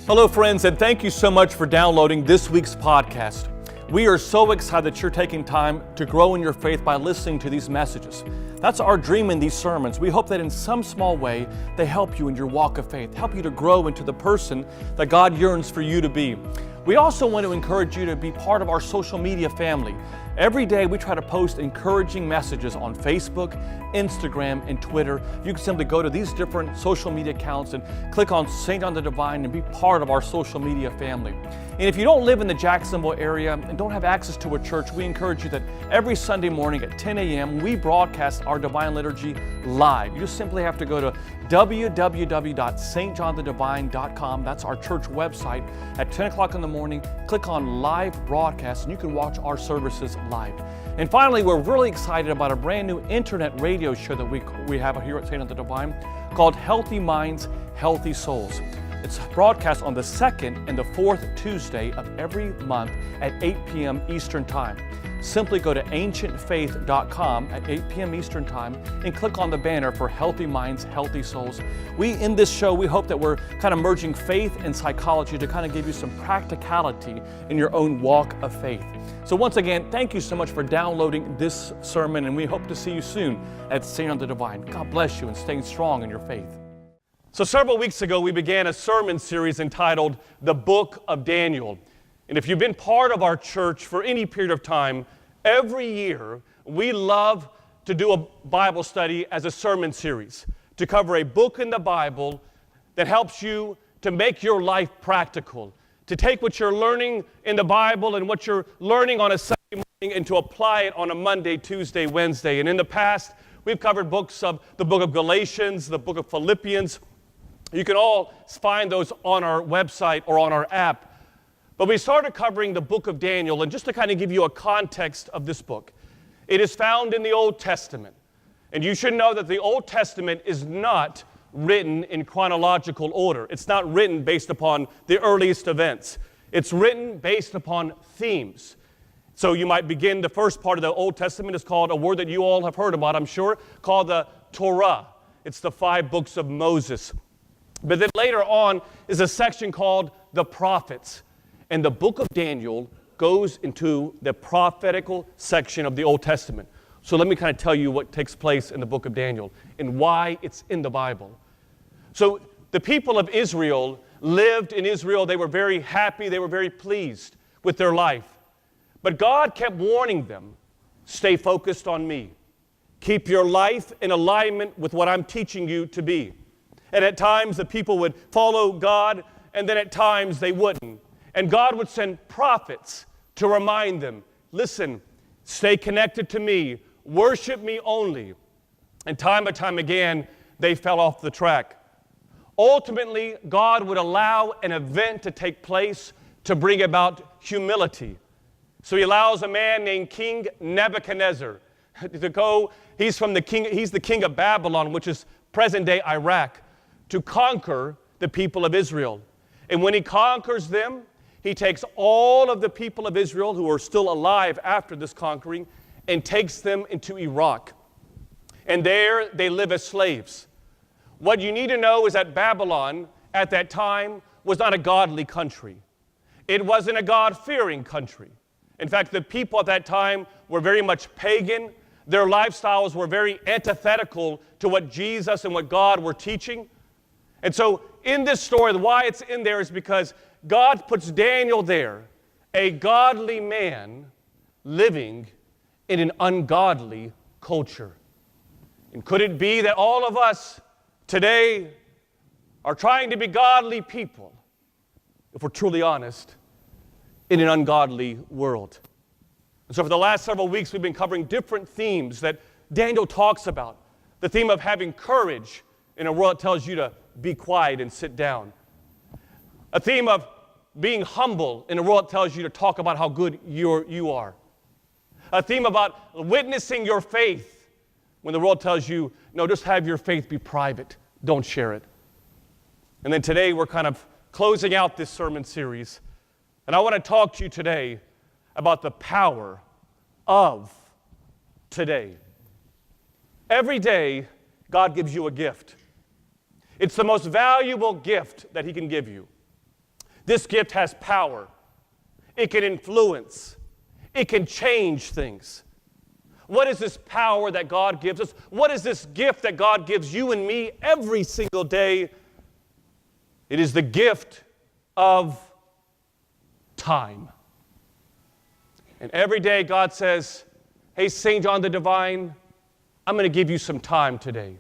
Hello, friends, and thank you so much for downloading this week's podcast. We are so excited that you're taking time to grow in your faith by listening to these messages. That's our dream in these sermons. We hope that in some small way, they help you in your walk of faith, help you to grow into the person that God yearns for you to be. We also want to encourage you to be part of our social media family. Every day we try to post encouraging messages on Facebook, Instagram, and Twitter. You can simply go to these different social media accounts and click on St. John the Divine and be part of our social media family. And if you don't live in the Jacksonville area and don't have access to a church, we encourage you that every Sunday morning at 10 a.m. we broadcast our Divine Liturgy live. You just simply have to go to www.stjohnthedivine.com. That's our church website. At 10 o'clock in the morning, click on live broadcast and you can watch our services live. And finally, we're really excited about a brand new internet radio show that we have here at St. John the Divine called Healthy Minds, Healthy Souls. It's broadcast on the second and the fourth Tuesday of every month at 8 p.m. Eastern Time. Simply go to ancientfaith.com at 8 p.m. Eastern Time and click on the banner for Healthy Minds, Healthy Souls. In this show, we hope that we're kind of merging faith and psychology to kind of give you some practicality in your own walk of faith. So once again, thank you so much for downloading this sermon, and we hope to see you soon at St. John the Divine. God bless you and staying strong in your faith. So several weeks ago, we began a sermon series entitled The Book of Daniel. And if you've been part of our church for any period of time, every year we love to do a Bible study as a sermon series, to cover a book in the Bible that helps you to make your life practical, to take what you're learning in the Bible and what you're learning on a Sunday morning and to apply it on a Monday, Tuesday, Wednesday. And in the past, we've covered books of the book of Galatians, the book of Philippians. You can all find those on our website or on our app. But we started covering the book of Daniel, and just to kind of give you a context of this book, it is found in the Old Testament. And you should know that the Old Testament is not written in chronological order. It's not written based upon the earliest events. It's written based upon themes. So you might begin, the first part of the Old Testament is called, a word that you all have heard about, I'm sure, called the Torah. It's the 5 books of Moses. But then later on is a section called the prophets. And the book of Daniel goes into the prophetical section of the Old Testament. So let me kind of tell you what takes place in the book of Daniel and why it's in the Bible. So the people of Israel lived in Israel. They were very happy. They were very pleased with their life. But God kept warning them, stay focused on me. Keep your life in alignment with what I'm teaching you to be. And at times the people would follow God, and then at times they wouldn't. And God would send prophets to remind them, listen, stay connected to me, worship me only. And time and time again, they fell off the track. Ultimately, God would allow an event to take place to bring about humility. So he allows a man named King Nebuchadnezzar to go. He's the king of Babylon, which is present-day Iraq, to conquer the people of Israel. And when he conquers them, he takes all of the people of Israel who are still alive after this conquering and takes them into Iraq. And there they live as slaves. What you need to know is that Babylon at that time was not a godly country. It wasn't a God-fearing country. In fact, the people at that time were very much pagan. Their lifestyles were very antithetical to what Jesus and what God were teaching. And so in this story, why it's in there is because God puts Daniel there, a godly man living in an ungodly culture. And could it be that all of us today are trying to be godly people, if we're truly honest, in an ungodly world? And so for the last several weeks, we've been covering different themes that Daniel talks about. The theme of having courage in a world that tells you to be quiet and sit down. A theme of being humble in a world that tells you to talk about how good you are. A theme about witnessing your faith when the world tells you, no, just have your faith be private. Don't share it. And then today we're kind of closing out this sermon series. And I want to talk to you today about the power of today. Every day, God gives you a gift. It's the most valuable gift that He can give you. This gift has power. It can influence. It can change things. What is this power that God gives us? What is this gift that God gives you and me every single day? It is the gift of time. And every day God says, hey, St. John the Divine, I'm going to give you some time today.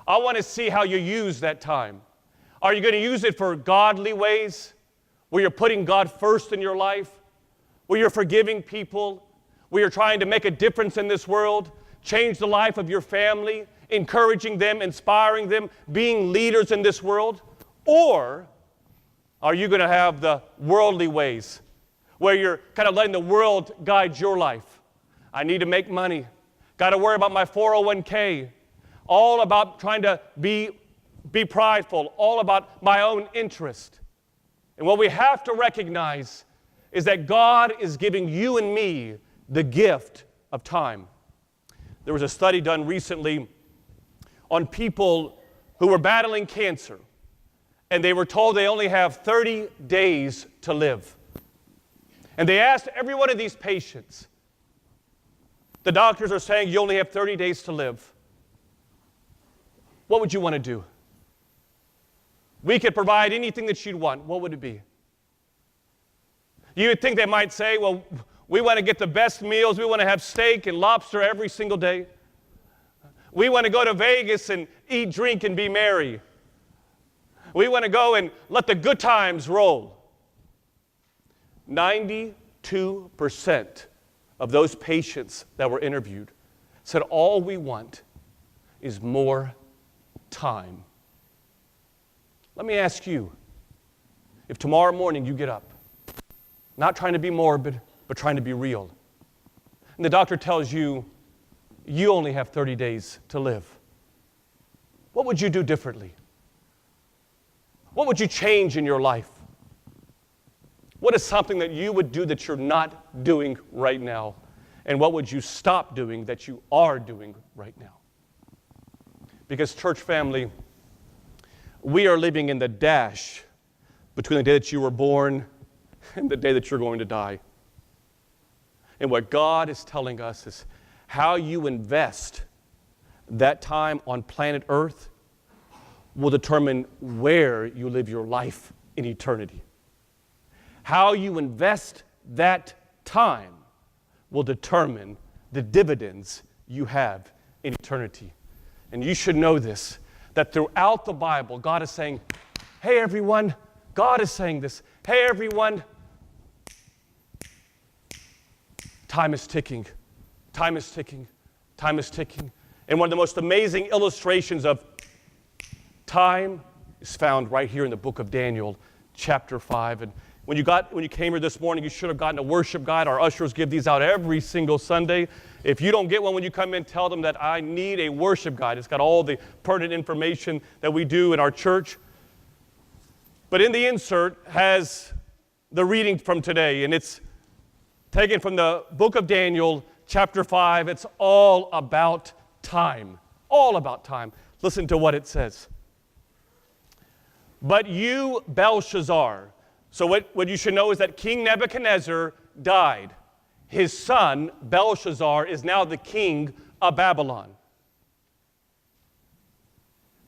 I want to see how you use that time. Are you going to use it for godly ways, where you're putting God first in your life, where you're forgiving people, where you're trying to make a difference in this world, change the life of your family, encouraging them, inspiring them, being leaders in this world? Or are you going to have the worldly ways, where you're kind of letting the world guide your life? I need to make money. Got to worry about my 401k. All about trying to be prideful, all about my own interest. And what we have to recognize is that God is giving you and me the gift of time. There was a study done recently on people who were battling cancer, and they were told they only have 30 days to live. And they asked every one of these patients, the doctors are saying you only have 30 days to live. What would you want to do? We could provide anything that you'd want. What would it be? You would think they might say, well, we want to get the best meals. We want to have steak and lobster every single day. We want to go to Vegas and eat, drink, and be merry. We want to go and let the good times roll. 92% of those patients that were interviewed said all we want is more time. Let me ask you, if tomorrow morning you get up, not trying to be morbid, but trying to be real, and the doctor tells you, you only have 30 days to live, what would you do differently? What would you change in your life? What is something that you would do that you're not doing right now? And what would you stop doing that you are doing right now? Because, church family, we are living in the dash between the day that you were born and the day that you're going to die. And what God is telling us is how you invest that time on planet Earth will determine where you live your life in eternity. How you invest that time will determine the dividends you have in eternity. And you should know this, that throughout the Bible, God is saying, hey everyone, God is saying this, hey everyone, time is ticking, time is ticking, time is ticking. And one of the most amazing illustrations of time is found right here in the book of Daniel, chapter 5. And when you came here this morning, you should have gotten a worship guide. Our ushers give these out every single Sunday. If you don't get one when you come in, tell them that I need a worship guide. It's got all the pertinent information that we do in our church. But in the insert has the reading from today, and it's taken from the book of Daniel, chapter 5. It's all about time. All about time. Listen to what it says. But you, Belshazzar. So what you should know is that King Nebuchadnezzar died. His son, Belshazzar, is now the king of Babylon.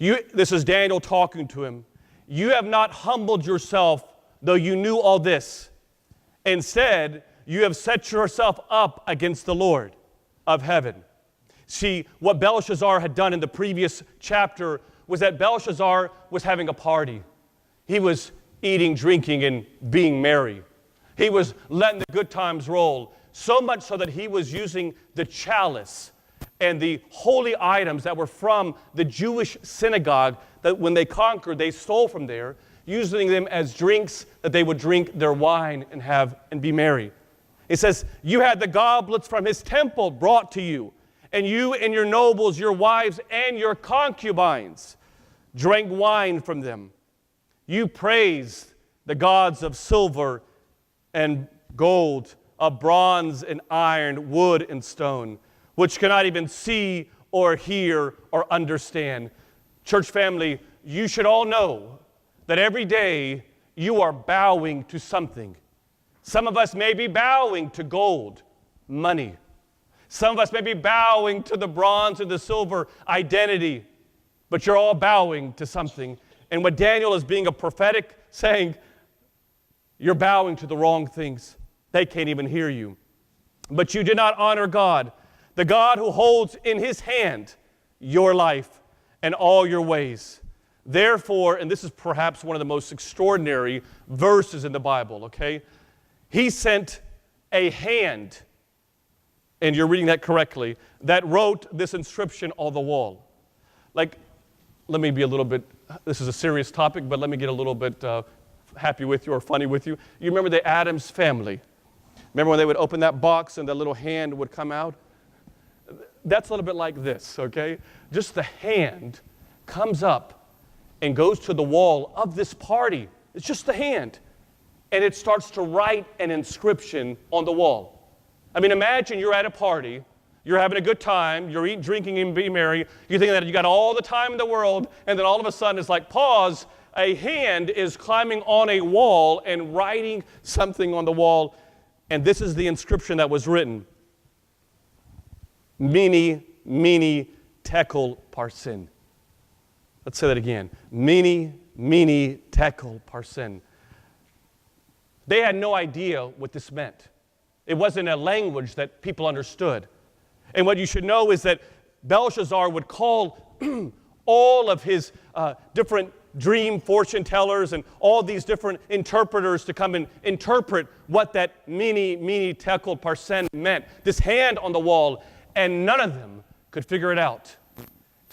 This is Daniel talking to him. You have not humbled yourself, though you knew all this. Instead, you have set yourself up against the Lord of heaven. See, what Belshazzar had done in the previous chapter was that Belshazzar was having a party. He was eating, drinking, and being merry. He was letting the good times roll, so much so that he was using the chalice and the holy items that were from the Jewish synagogue that when they conquered, they stole from there, using them as drinks that they would drink their wine and have and be merry. It says, you had the goblets from his temple brought to you, and you and your nobles, your wives, and your concubines drank wine from them. You praised the gods of silver and gold, of bronze and iron, wood and stone, which cannot even see or hear or understand. Church family, you should all know that every day you are bowing to something. Some of us may be bowing to gold, money. Some of us may be bowing to the bronze or the silver identity, but you're all bowing to something. And what Daniel is being a prophetic saying, you're bowing to the wrong things. They can't even hear you. But you did not honor God, the God who holds in his hand your life and all your ways. Therefore, and this is perhaps one of the most extraordinary verses in the Bible, okay? He sent a hand, and you're reading that correctly, that wrote this inscription on the wall. Like, let me be a little bit, this is a serious topic, but let me get a little bit happy with you or funny with you. You remember the Addams family? Remember when they would open that box and the little hand would come out? That's a little bit like this, okay? Just the hand comes up and goes to the wall of this party. It's just the hand. And it starts to write an inscription on the wall. I mean, imagine you're at a party, you're having a good time, you're eating, drinking, and being merry, you're thinking that you got all the time in the world, and then all of a sudden it's like, pause, a hand is climbing on a wall and writing something on the wall, and this is the inscription that was written. Mene, mene, tekel, parsin. Let's say that again. Mene, mene, tekel, parsin. They had no idea what this meant. It wasn't a language that people understood. And what you should know is that Belshazzar would call all of his different dream fortune tellers and all these different interpreters to come and interpret what that mene, mene, tekel, parsin meant. This hand on the wall, and none of them could figure it out.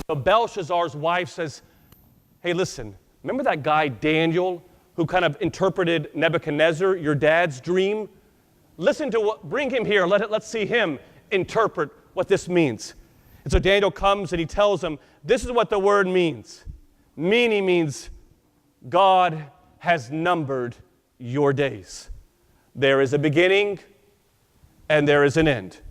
So Belshazzar's wife says, hey, listen, remember that guy Daniel who kind of interpreted Nebuchadnezzar, your dad's dream? Listen to what, bring him here, let's see him interpret what this means. And so Daniel comes and he tells them, this is what the word means. Mene means God has numbered your days. There is a beginning and there is an end.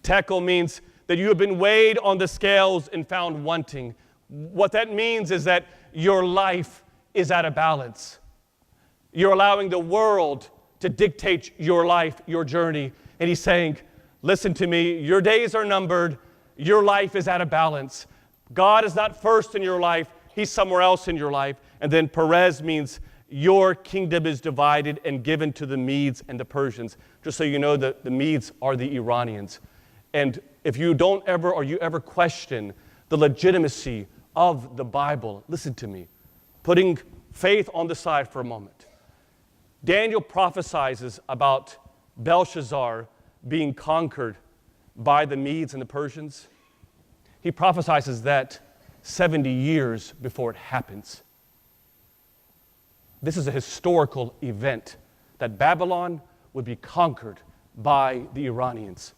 Tekel means that you have been weighed on the scales and found wanting. What that means is that your life is out of balance. You're allowing the world to dictate your life, your journey. And he's saying, listen to me, your days are numbered, your life is out of balance. God is not first in your life, he's somewhere else in your life. And then Perez means your kingdom is divided and given to the Medes and the Persians. Just so you know, the Medes are the Iranians. And if you don't ever or you ever question the legitimacy of the Bible, listen to me, putting faith on the side for a moment. Daniel prophesies about Belshazzar being conquered by the Medes and the Persians. He prophesies that 70 years before it happens. This is a historical event that Babylon would be conquered by the Iranians.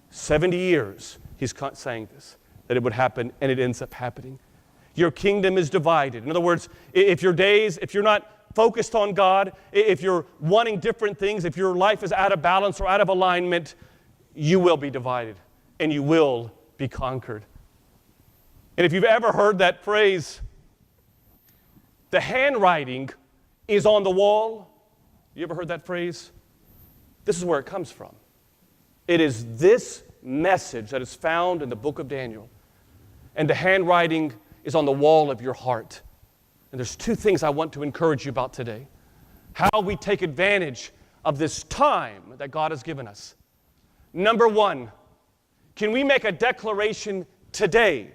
70 years, he's saying this, that it would happen, and it ends up happening. Your kingdom is divided. In other words, if you're not focused on God, if you're wanting different things, if your life is out of balance or out of alignment, you will be divided and you will be conquered. And if you've ever heard that phrase, the handwriting is on the wall, you ever heard that phrase? This is where it comes from. It is this message that is found in the book of Daniel. And the handwriting is on the wall of your heart. And there's two things I want to encourage you about today. How we take advantage of this time that God has given us. Number one, can we make a declaration today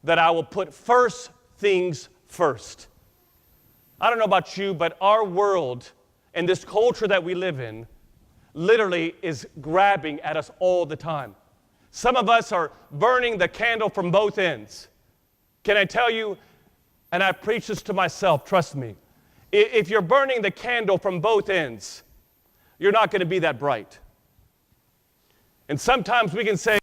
that I will put first things first? I don't know about you, but our world and this culture that we live in literally is grabbing at us all the time. Some of us are burning the candle from both ends. Can I tell you, and I preach this to myself, trust me, if you're burning the candle from both ends, you're not going to be that bright. And sometimes we can say,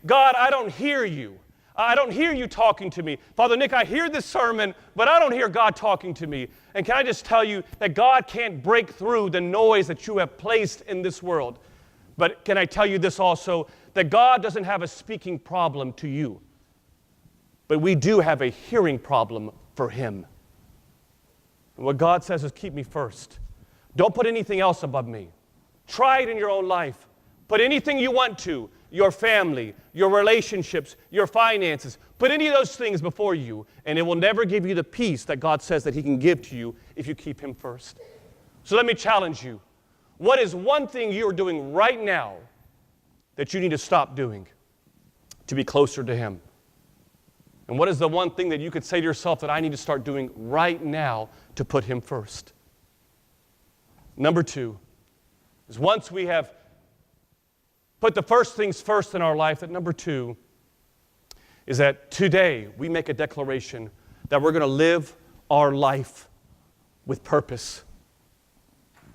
God, I don't hear you. I don't hear you talking to me. Father Nick, I hear this sermon, but I don't hear God talking to me. And can I just tell you that God can't break through the noise that you have placed in this world. But can I tell you this also, that God doesn't have a speaking problem to you, but we do have a hearing problem for Him. And what God says is keep me first. Don't put anything else above me. Try it in your own life. Put anything you want to, your family, your relationships, your finances. Put any of those things before you, and it will never give you the peace that God says that He can give to you if you keep Him first. So let me challenge you. What is one thing you are doing right now that you need to stop doing to be closer to Him? And what is the one thing that you could say to yourself that I need to start doing right now to put Him first? Number 2 is once we have put the first things first in our life, that number 2 is that today we make a declaration that we're going to live our life with purpose.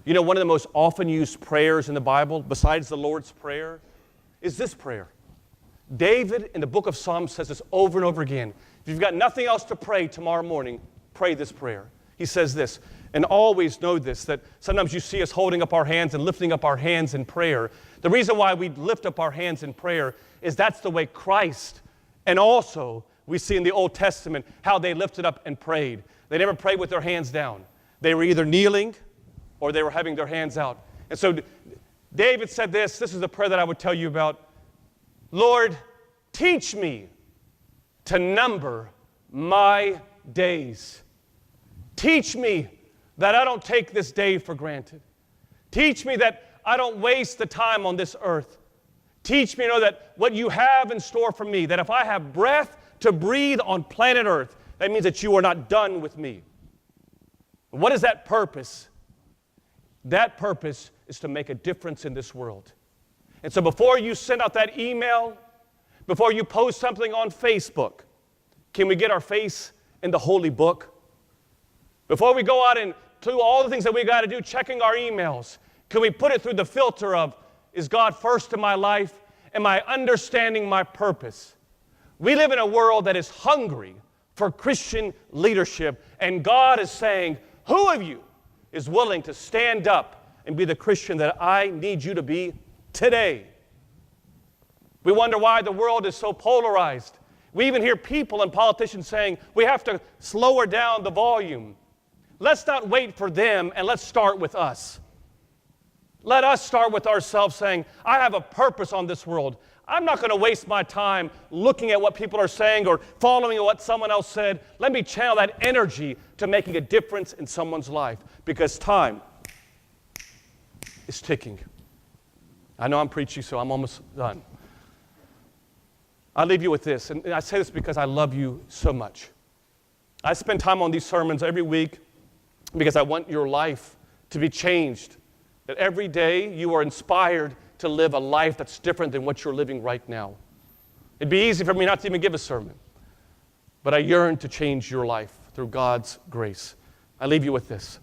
You know, one of the most often used prayers in the Bible, besides the Lord's Prayer, is this prayer. David in the book of Psalms says this over and over again. If you've got nothing else to pray tomorrow morning, pray this prayer. He says this, and always know this, that sometimes you see us holding up our hands and lifting up our hands in prayer. The reason why we lift up our hands in prayer is that's the way Christ, and also we see in the Old Testament how they lifted up and prayed. They never prayed with their hands down. They were either kneeling or they were having their hands out. And so David said this is the prayer that I would tell you about. Lord, teach me to number my days. Teach me that I don't take this day for granted. Teach me that I don't waste the time on this earth. Teach me to know that what you have in store for me, that if I have breath to breathe on planet Earth, that means that you are not done with me. What is that purpose? That purpose is to make a difference in this world. And so before you send out that email, before you post something on Facebook, can we get our face in the holy book? Before we go out and do all the things that we got to do, checking our emails, can we put it through the filter of, is God first in my life? Am I understanding my purpose? We live in a world that is hungry for Christian leadership, and God is saying, who of you is willing to stand up and be the Christian that I need you to be today? We wonder why the world is so polarized. We even hear people and politicians saying we have to slow down the volume. Let's not wait for them, and let's start with us. Let us start with ourselves saying, I have a purpose on this world. I'm not going to waste my time looking at what people are saying or following what someone else said. Let me channel that energy to making a difference in someone's life, because time is ticking. I know I'm preachy, so I'm almost done. I leave you with this, and I say this because I love you so much. I spend time on these sermons every week because I want your life to be changed, that every day you are inspired to live a life that's different than what you're living right now. It'd be easy for me not to even give a sermon, but I yearn to change your life through God's grace. I leave you with this.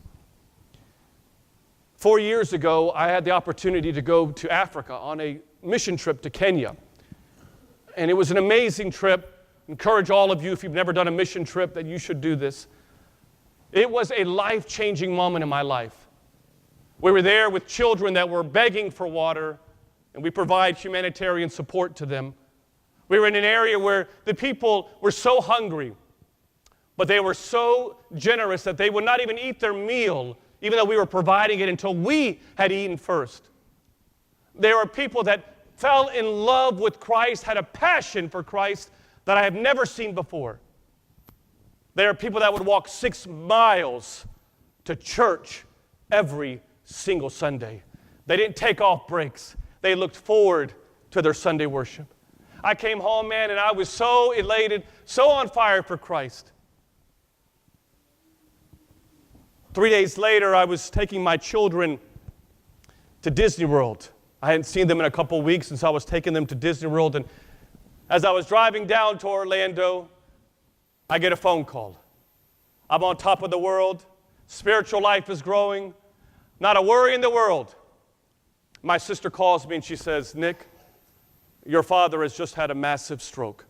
4 years ago, I had the opportunity to go to Africa on a mission trip to Kenya. And it was an amazing trip. Encourage all of you, if you've never done a mission trip, that you should do this. It was a life-changing moment in my life. We were there with children that were begging for water, and we provide humanitarian support to them. We were in an area where the people were so hungry, but they were so generous that they would not even eat their meal, even though we were providing it, until we had eaten first. There were people that fell in love with Christ, had a passion for Christ that I have never seen before. There are people that would walk 6 miles to church every single Sunday. They didn't take off breaks. They looked forward to their Sunday worship. I came home, man, and I was so elated, so on fire for Christ. 3 days later, I was taking my children to Disney World. I hadn't seen them in a couple weeks, and so I was taking them to Disney World. And as I was driving down to Orlando, I get a phone call. I'm on top of the world. Spiritual life is growing. Not a worry in the world. My sister calls me and she says, Nick, your father has just had a massive stroke.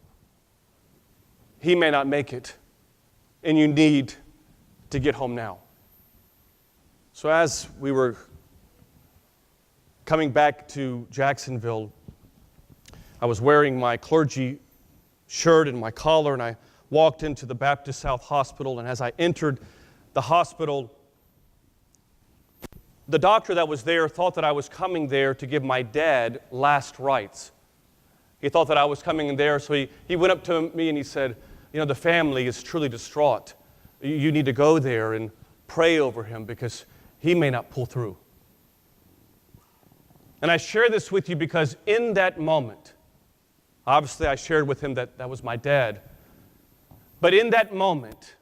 He may not make it, and you need to get home now. So as we were coming back to Jacksonville, I was wearing my clergy shirt and my collar, and I walked into the Baptist South Hospital, and as I entered the hospital, the doctor that was there thought that I was coming there to give my dad last rites. He thought that I was coming in there, so he went up to me and he said, you know, the family is truly distraught. You need to go there and pray over him because he may not pull through. And I share this with you because in that moment, obviously I shared with him that that was my dad, but in that moment,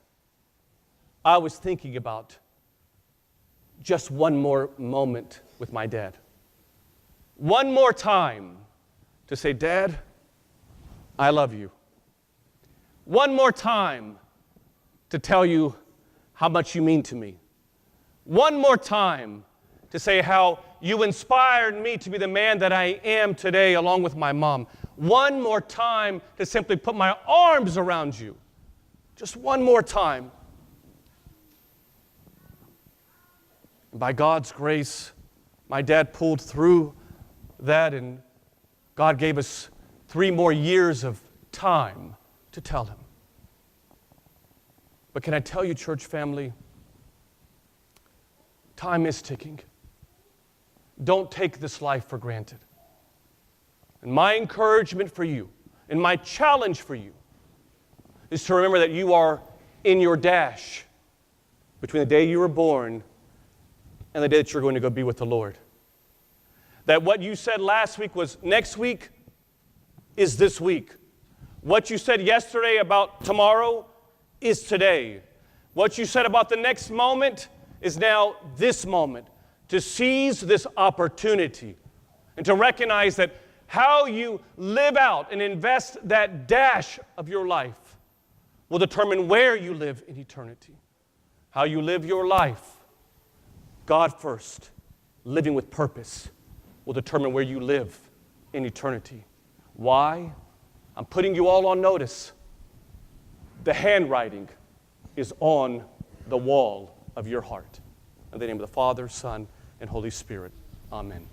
I was thinking about just one more moment with my dad. One more time to say, Dad, I love you. One more time to tell you how much you mean to me. One more time to say how you inspired me to be the man that I am today along with my mom. One more time to simply put my arms around you. Just one more time. And by God's grace, my dad pulled through that, and God gave us 3 more years of time to tell him. But can I tell you, church family, time is ticking. Don't take this life for granted. And my encouragement for you, and my challenge for you, is to remember that you are in your dash between the day you were born and the day that you're going to go be with the Lord. That what you said last week was next week is this week. What you said yesterday about tomorrow is today. What you said about the next moment is now this moment. To seize this opportunity and to recognize that how you live out and invest that dash of your life will determine where you live in eternity. How you live your life, God first, living with purpose, will determine where you live in eternity. Why? I'm putting you all on notice. The handwriting is on the wall of your heart. In the name of the Father, Son, and Holy Spirit. Amen.